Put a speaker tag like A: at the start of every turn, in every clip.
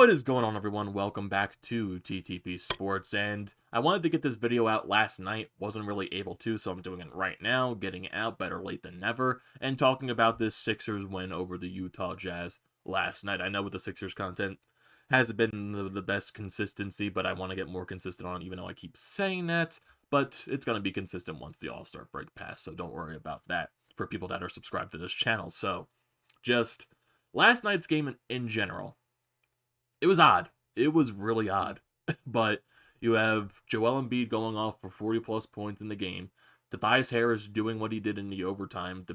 A: What is going on, everyone? Welcome back to TTP Sports, and I wanted to get this video out last night, wasn't really able to, so I'm doing it right now, getting it out better late than never, and talking about this Sixers win over the Utah Jazz last night. I know with the Sixers content hasn't been the best consistency, but I want to get more consistent on it, even though I keep saying that, but it's going to be consistent once the All-Star break passes, so don't worry about that for people that are subscribed to this channel. So, just last night's game in general, it was odd. It was really odd. But you have Joel Embiid going off for 40-plus points in the game. Tobias Harris doing what he did in the overtime.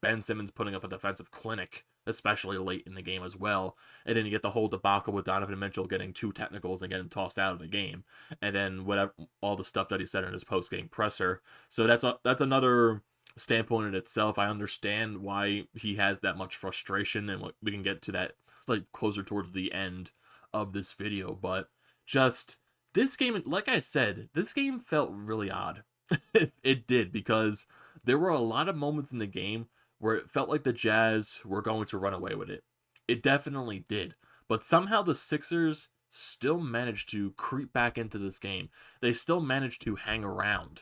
A: Ben Simmons putting up a defensive clinic, especially late in the game as well. And then you get the whole debacle with Donovan Mitchell getting 2 technicals and getting tossed out of the game. And then whatever, all the stuff that he said in his post-game presser. So that's another standpoint in itself. I understand why he has that much frustration, and we can get to that like closer towards the end of this video. But just this game, like I said, this game felt really odd. It did, because there were a lot of moments in the game where it felt like the Jazz were going to run away with it. It definitely did. But somehow the Sixers still managed to creep back into this game. They still managed to hang around.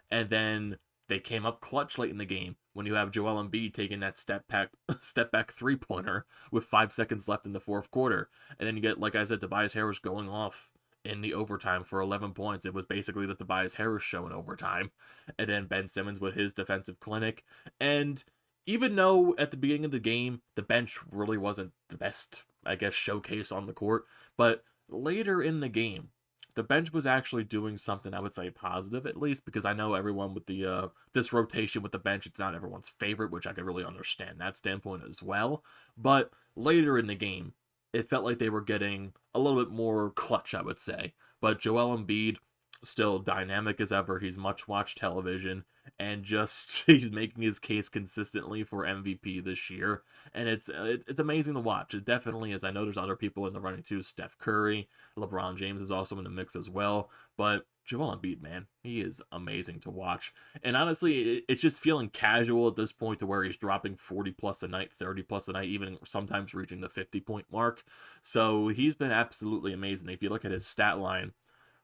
A: And then they came up clutch late in the game when you have Joel Embiid taking that step back three-pointer with 5 seconds left in the fourth quarter. And then you get, like I said, Tobias Harris going off in the overtime for 11 points. It was basically the Tobias Harris show in overtime. And then Ben Simmons with his defensive clinic. And even though at the beginning of the game, the bench really wasn't the best, I guess, showcase on the court, but later in the game, the bench was actually doing something, I would say, positive, at least, because I know everyone with the this rotation with the bench, it's not everyone's favorite, which I could really understand that standpoint as well. But later in the game, it felt like they were getting a little bit more clutch, I would say. But Joel Embiid, still dynamic as ever. He's much watched television, and just he's making his case consistently for MVP this year, and it's amazing to watch. It definitely is. I know there's other people in the running too. Steph Curry, LeBron James is also in the mix as well, but Joel Embiid, man, he is amazing to watch. And honestly, it's just feeling casual at this point to where he's dropping 40 plus a night, 30 plus a night, even sometimes reaching the 50-point mark. So he's been absolutely amazing. If you look at his stat line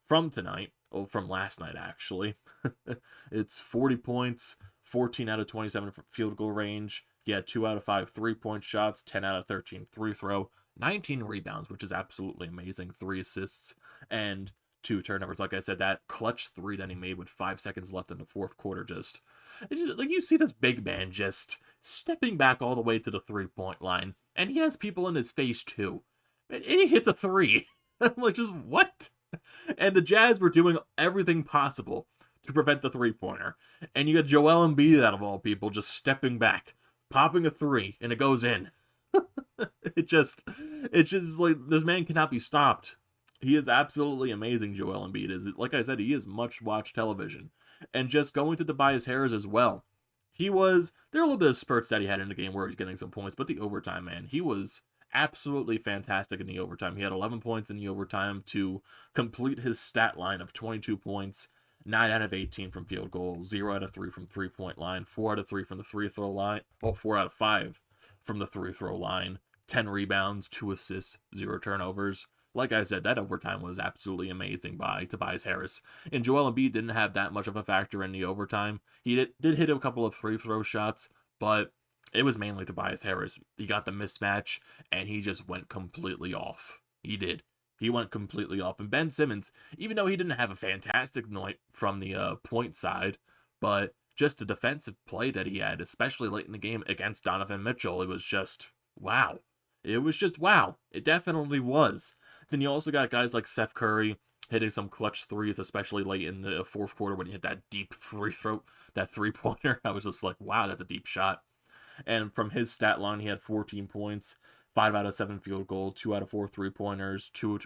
A: from tonight, from last night actually, it's 40 points, 14 out of 27 from field goal range. He had 2 out of 5 3-point shots, 10 out of 13 free throw, 19 rebounds, which is absolutely amazing, 3 assists, and 2 turnovers. Like I said, that clutch 3 that he made with 5 seconds left in the fourth quarter, it's just like you see this big man just stepping back all the way to the 3-point line, and he has people in his face too, and he hits a 3. I'm like, just what? And the Jazz were doing everything possible to prevent the 3-pointer. And you got Joel Embiid, out of all people, just stepping back, popping a 3, and it goes in. It's just like, this man cannot be stopped. He is absolutely amazing, Joel Embiid is. Like I said, he is much watched television. And just going to Tobias Harris as well. There were a little bit of spurts that he had in the game where he's getting some points, but the overtime, man, he was absolutely fantastic in the overtime. He had 11 points in the overtime to complete his stat line of 22 points, 9 out of 18 from field goal, 0 out of 3 from 3-point line, 4 out of 3 from the free throw line, 4 out of 5 from the free throw line, 10 rebounds, 2 assists, 0 turnovers. Like I said, that overtime was absolutely amazing by Tobias Harris. And Joel Embiid didn't have that much of a factor in the overtime. He did hit a couple of free throw shots, but it was mainly Tobias Harris. He got the mismatch, and he just went completely off. He did. He went completely off. And Ben Simmons, even though he didn't have a fantastic night from the point side, but just the defensive play that he had, especially late in the game against Donovan Mitchell, it was just wow. It was just wow. It definitely was. Then you also got guys like Steph Curry hitting some clutch 3s, especially late in the fourth quarter when he hit that deep free throw, that 3-pointer. I was just like, wow, that's a deep shot. And from his stat line, he had 14 points, 5 out of 7 field goal, 2 out of 4 3-pointers, 2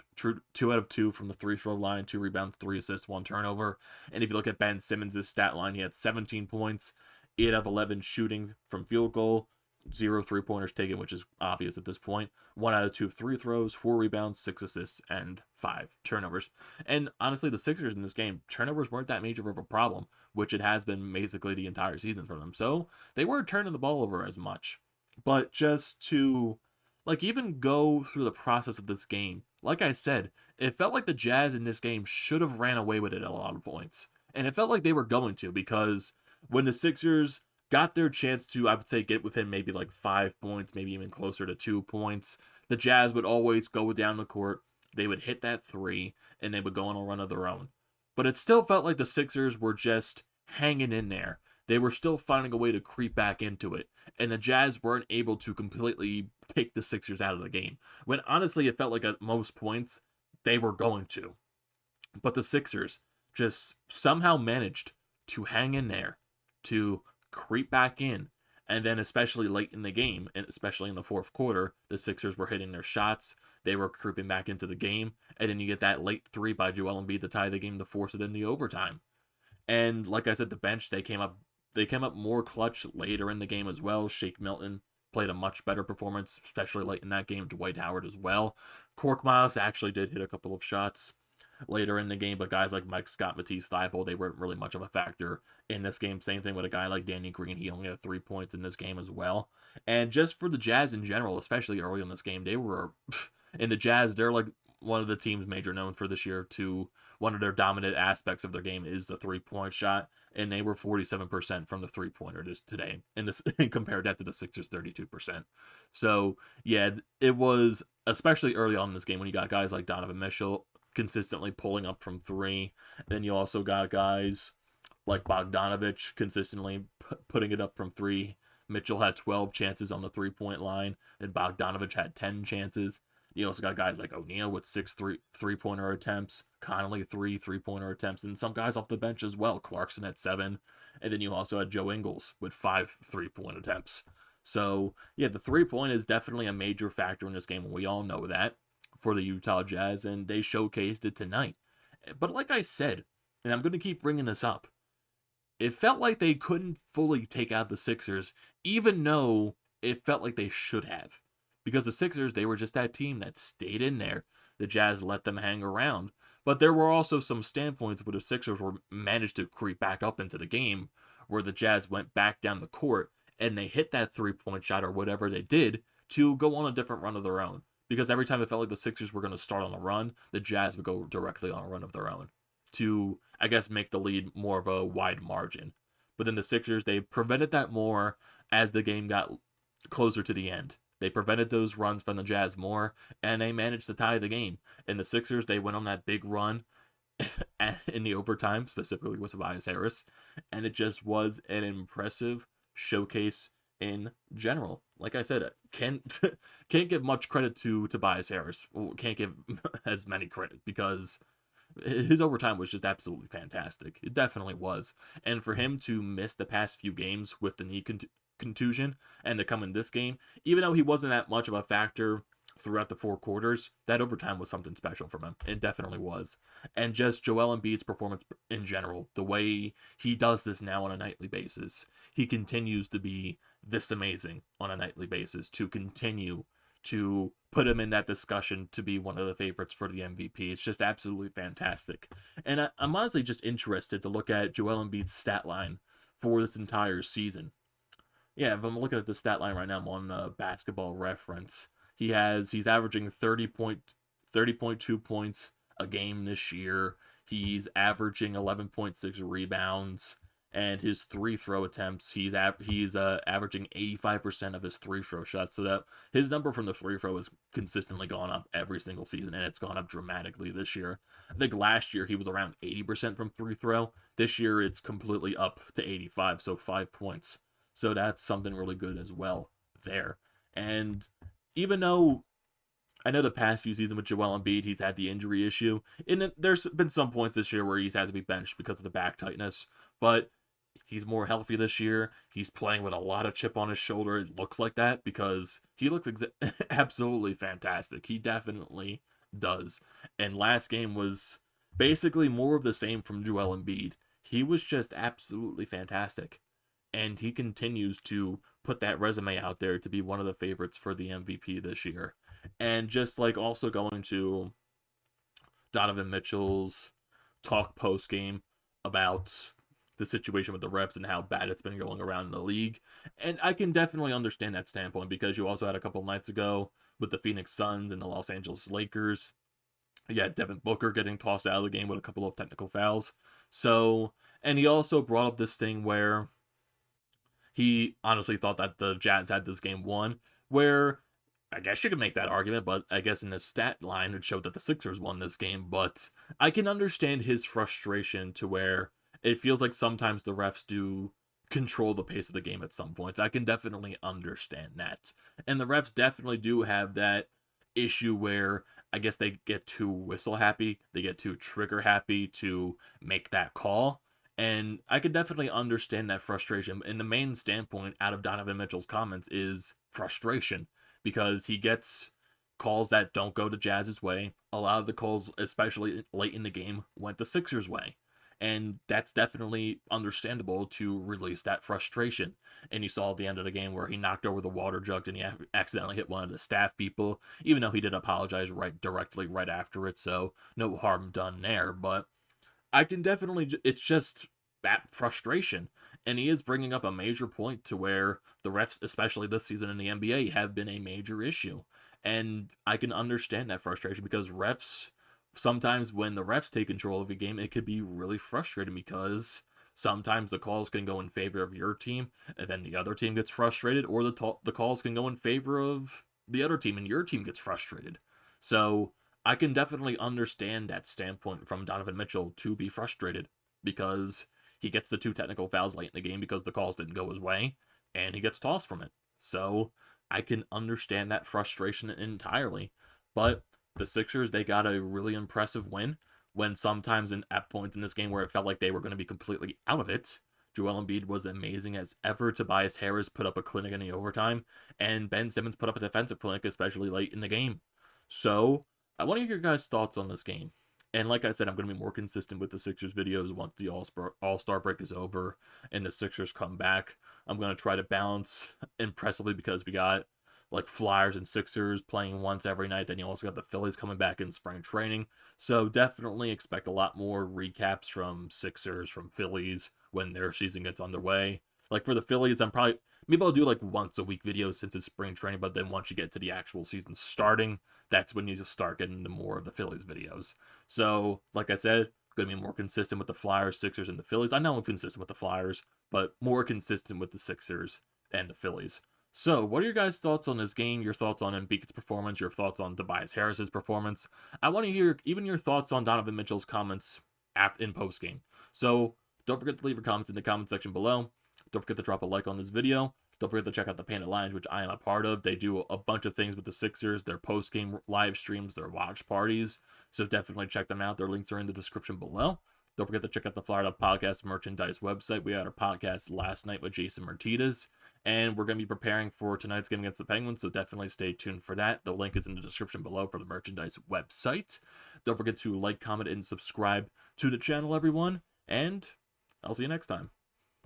A: out of 2 from the free throw line, 2 rebounds, 3 assists, 1 turnover. And if you look at Ben Simmons' stat line, he had 17 points, 8 out of 11 shooting from field goal, 0 3-pointers taken, which is obvious at this point, 1 out of 2 free throws, 4 rebounds, 6 assists, and 5 turnovers. And honestly, the Sixers in this game, turnovers weren't that major of a problem, which it has been basically the entire season for them. So they weren't turning the ball over as much. But just to like even go through the process of this game. Like I said, it felt like the Jazz in this game should have ran away with it at a lot of points. And it felt like they were going to, because when the Sixers got their chance to, I would say, get within maybe like 5 points, maybe even closer to 2 points, the Jazz would always go down the court. They would hit that three, and they would go on a run of their own. But it still felt like the Sixers were just hanging in there. They were still finding a way to creep back into it, and the Jazz weren't able to completely take the Sixers out of the game. When honestly, it felt like at most points they were going to. But the Sixers just somehow managed to hang in there, to creep back in. And then, especially late in the game, and especially in the fourth quarter, the Sixers were hitting their shots. They were creeping back into the game. And then you get that late three by Joel Embiid to tie the game to force it into overtime. And like I said, the bench, they came up more clutch later in the game as well. Shake Milton played a much better performance, especially late in that game. Dwight Howard as well. Korkmaz actually did hit a couple of shots later in the game, but guys like Mike Scott, Matisse Thybulle, they weren't really much of a factor in this game. Same thing with a guy like Danny Green. He only had 3 points in this game as well. And just for the Jazz in general, especially early in this game, they were in the Jazz, they're like one of the teams major known for this year. To one of their dominant aspects of their game is the 3-point shot, and they were 47% from the 3-pointer today, and this compared that to the Sixers 32%. So yeah, it was especially early on in this game when you got guys like Donovan Mitchell consistently pulling up from three. Then you also got guys like Bogdanovich consistently putting it up from three. Mitchell had 12 chances on the 3-point line, and Bogdanovich had 10 chances. You also got guys like O'Neal with 6 three-pointer attempts, Connolly 3 3-pointer attempts, and some guys off the bench as well. Clarkson at 7, and then you also had Joe Ingles with 5 3-point attempts. So yeah, the 3-point is definitely a major factor in this game, and we all know that for the Utah Jazz, and they showcased it tonight. But like I said, and I'm going to keep bringing this up, it felt like they couldn't fully take out the Sixers, even though it felt like they should have. Because the Sixers, they were just that team that stayed in there. The Jazz let them hang around. But there were also some standpoints where the Sixers were managed to creep back up into the game, where the Jazz went back down the court, and they hit that 3-point shot or whatever they did to go on a different run of their own. Because every time it felt like the Sixers were going to start on a run, the Jazz would go directly on a run of their own to, I guess, make the lead more of a wide margin. But then the Sixers, they prevented that more as the game got closer to the end. They prevented those runs from the Jazz more, and they managed to tie the game. And the Sixers, they went on that big run in the overtime, specifically with Tobias Harris, and it just was an impressive showcase in general. Like I said, can't give much credit to Tobias Harris. Well, can't give as many credit, because his overtime was just absolutely fantastic. It definitely was. And for him to miss the past few games with the knee contusion and to come in this game, even though he wasn't that much of a factor throughout the 4 quarters, that overtime was something special from him. It definitely was. And just Joel Embiid's performance in general, the way he does this now on a nightly basis, he continues to be this amazing on a nightly basis, to continue to put him in that discussion to be one of the favorites for the MVP. It's just absolutely fantastic. And I'm honestly just interested to look at Joel Embiid's stat line for this entire season. Yeah, if I'm looking at the stat line right now, I'm on Basketball Reference. He's averaging 30.2 points a game this year. He's averaging 11.6 rebounds, and his free throw attempts, he's averaging 85% of his free throw shots. So that his number from the free throw has consistently gone up every single season, and it's gone up dramatically this year. I think last year he was around 80% from free throw. This year it's completely up to 85, so 5 points. So that's something really good as well there. And even though I know the past few seasons with Joel Embiid, he's had the injury issue, and there's been some points this year where he's had to be benched because of the back tightness, but he's more healthy this year. He's playing with a lot of chip on his shoulder. It looks like that because he looks absolutely fantastic. He definitely does. And last game was basically more of the same from Joel Embiid. He was just absolutely fantastic. And he continues to put that resume out there to be one of the favorites for the MVP this year. And just like also going to Donovan Mitchell's talk post game about the situation with the refs and how bad it's been going around in the league. And I can definitely understand that standpoint, because you also had a couple nights ago with the Phoenix Suns and the Los Angeles Lakers. Yeah, Devin Booker getting tossed out of the game with a couple of technical fouls. So, and he also brought up this thing where he honestly thought that the Jazz had this game won, where I guess you could make that argument, but I guess in the stat line it showed that the Sixers won this game. But I can understand his frustration to where it feels like sometimes the refs do control the pace of the game at some points. I can definitely understand that. And the refs definitely do have that issue where I guess they get too whistle happy, they get too trigger happy to make that call. And I could definitely understand that frustration. And the main standpoint out of Donovan Mitchell's comments is frustration because he gets calls that don't go the Jazz's way. A lot of the calls, especially late in the game, went the Sixers' way. And that's definitely understandable to release that frustration. And you saw at the end of the game where he knocked over the water jug and he accidentally hit one of the staff people, even though he did apologize directly right after it, so no harm done there. But I can definitely, it's just that frustration. And he is bringing up a major point to where the refs, especially this season in the NBA, have been a major issue. And I can understand that frustration because refs, sometimes when the refs take control of a game, it could be really frustrating because sometimes the calls can go in favor of your team and then the other team gets frustrated, or the calls can go in favor of the other team and your team gets frustrated. So I can definitely understand that standpoint from Donovan Mitchell to be frustrated because he gets the two technical fouls late in the game because the calls didn't go his way, and he gets tossed from it. So I can understand that frustration entirely. But the Sixers, they got a really impressive win when sometimes at points in this game where it felt like they were going to be completely out of it. Joel Embiid was amazing as ever. Tobias Harris put up a clinic in the overtime, and Ben Simmons put up a defensive clinic, especially late in the game. So I want to hear your guys' thoughts on this game. And like I said, I'm going to be more consistent with the Sixers videos once the All-Star break is over and the Sixers come back. I'm going to try to balance impressively because we got like Flyers and Sixers playing once every night. Then you also got the Phillies coming back in spring training. So definitely expect a lot more recaps from Sixers, from Phillies when their season gets underway. Like for the Phillies, maybe I'll do like once a week videos since it's spring training, but then once you get to the actual season starting, that's when you just start getting into more of the Phillies videos. So, like I said, going to be more consistent with the Flyers, Sixers, and the Phillies. I know I'm consistent with the Flyers, but more consistent with the Sixers and the Phillies. So, what are your guys' thoughts on this game? Your thoughts on Embiid's performance? Your thoughts on Tobias Harris's performance? I want to hear even your thoughts on Donovan Mitchell's comments in post-game. So, don't forget to leave your comments in the comment section below. Don't forget to drop a like on this video. Don't forget to check out the Painted Lines, which I am a part of. They do a bunch of things with the Sixers, their post-game live streams, their watch parties. So definitely check them out. Their links are in the description below. Don't forget to check out the Fired Up Podcast merchandise website. We had our podcast last night with Jason Martinez, and we're going to be preparing for tonight's game against the Penguins, so definitely stay tuned for that. The link is in the description below for the merchandise website. Don't forget to like, comment, and subscribe to the channel, everyone, and I'll see you next time.